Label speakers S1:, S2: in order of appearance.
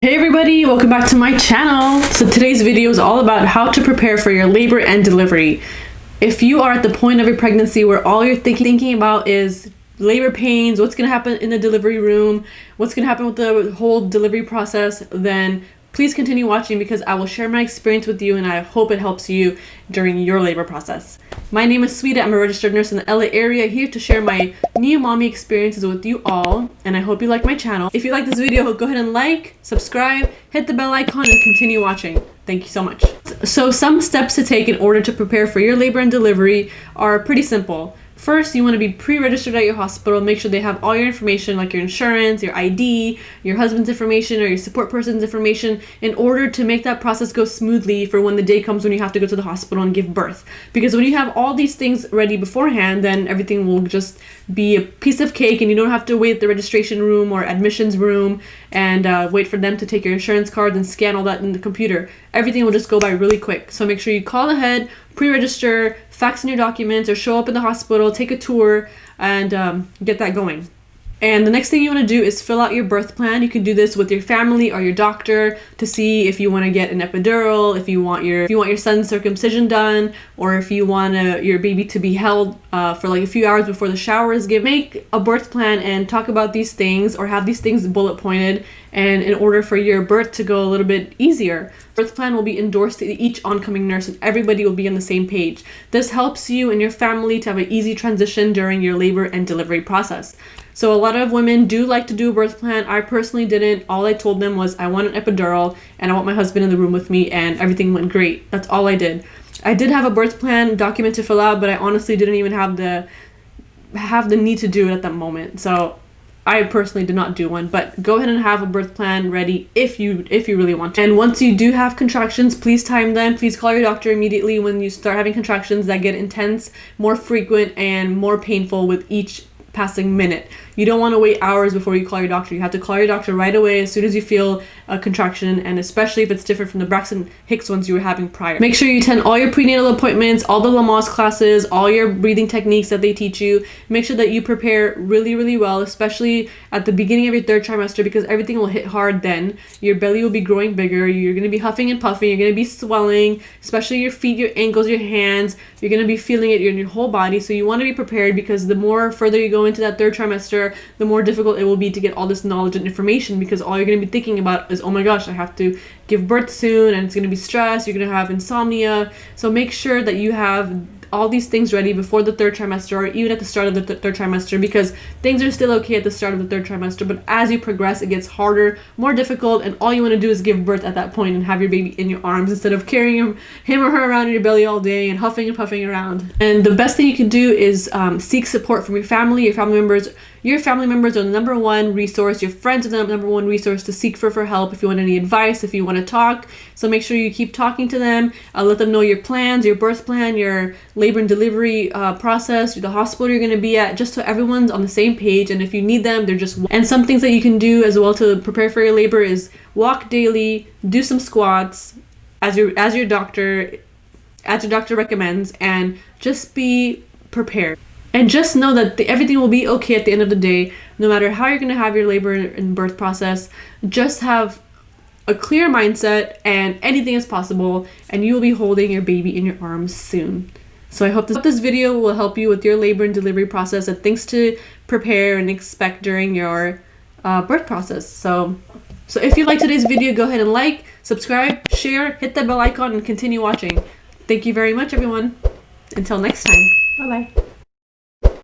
S1: Hey everybody, welcome back to my channel. So today's video is all about how to prepare for your labor and delivery. If you are at the point of your pregnancy where all you're thinking about is labor pains, what's going to happen in the delivery room, what's going to happen with the whole delivery process, then please continue watching because I will share my experience with you and I hope it helps you during your labor process. My name is Sweeta. I'm a registered nurse in the LA area, here to share my new mommy experiences with you all, and I hope you like my channel. If you like this video, go ahead and like, subscribe, hit the bell icon, and continue watching. Thank you so much. So some steps to take in order to prepare for your labor and delivery are pretty simple. First, you want to be pre-registered at your hospital. Make sure they have all your information, like your insurance, your ID, your husband's information, or your support person's information, in order to make that process go smoothly for when the day comes when you have to go to the hospital and give birth. Because when you have all these things ready beforehand, then everything will just be a piece of cake and you don't have to wait at the registration room or admissions room and wait for them to take your insurance card and scan all that in the computer. Everything will just go by really quick. So make sure you call ahead, pre-register, fax in your documents, or show up in the hospital, take a tour, and get that going. And the next thing you want to do is fill out your birth plan. You can do this with your family or your doctor to see if you want to get an epidural, if you want your son's circumcision done, or if you want your baby to be held for like a few hours before the shower is given. Make a birth plan and talk about these things, or have these things bullet pointed, and in order for your birth to go a little bit easier. Birth plan will be endorsed to each oncoming nurse and everybody will be on the same page. This helps you and your family to have an easy transition during your labor and delivery process. So a lot of women do like to do a birth plan. I personally didn't. All I told them was I want an epidural and I want my husband in the room with me, and everything went great. That's all I did. I did have a birth plan document to fill out, but I honestly didn't even have the need to do it at that moment. So I personally did not do one, but go ahead and have a birth plan ready if you really want to. And once you do have contractions, please time them. Please call your doctor immediately when you start having contractions that get intense, more frequent, and more painful with each passing minute. You don't want to wait hours before you call your doctor. You have to call your doctor right away as soon as you feel a contraction, and especially if it's different from the Braxton Hicks ones you were having prior. Make sure you attend all your prenatal appointments, all the Lamaze classes, all your breathing techniques that they teach you. Make sure that you prepare really, really well, especially at the beginning of your third trimester, because everything will hit hard then. Your belly will be growing bigger. You're going to be huffing and puffing. You're going to be swelling, especially your feet, your ankles, your hands. You're going to be feeling it in your whole body. So you want to be prepared, because the more further you go into that third trimester, the more difficult it will be to get all this knowledge and information, because all you're going to be thinking about is, oh my gosh, I have to give birth soon, and it's going to be stress. You're going to have insomnia. So make sure that you have all these things ready before the third trimester, or even at the start of the third trimester, because things are still okay at the start of the third trimester, but as you progress it gets harder, more difficult, and all you want to do is give birth at that point and have your baby in your arms instead of carrying him or her around in your belly all day and huffing and puffing around. And the best thing you can do is seek support from your family. Your family members are the number one resource. Your friends are the number one resource to seek for help if you want any advice, if you want to talk. So make sure you keep talking to them. Let them know your plans, your birth plan, your labor and delivery process, the hospital you're going to be at, just so everyone's on the same page. And if you need them, they're just... And some things that you can do as well to prepare for your labor is walk daily, do some squats as your doctor recommends, and just be prepared. And just know that everything will be okay at the end of the day, no matter how you're going to have your labor and birth process. Just have a clear mindset and anything is possible, and you will be holding your baby in your arms soon. So I hope this video will help you with your labor and delivery process and things to prepare and expect during your birth process. So if you like today's video, go ahead and like, subscribe, share, hit that bell icon, and continue watching. Thank you very much, everyone. Until next time. Bye-bye.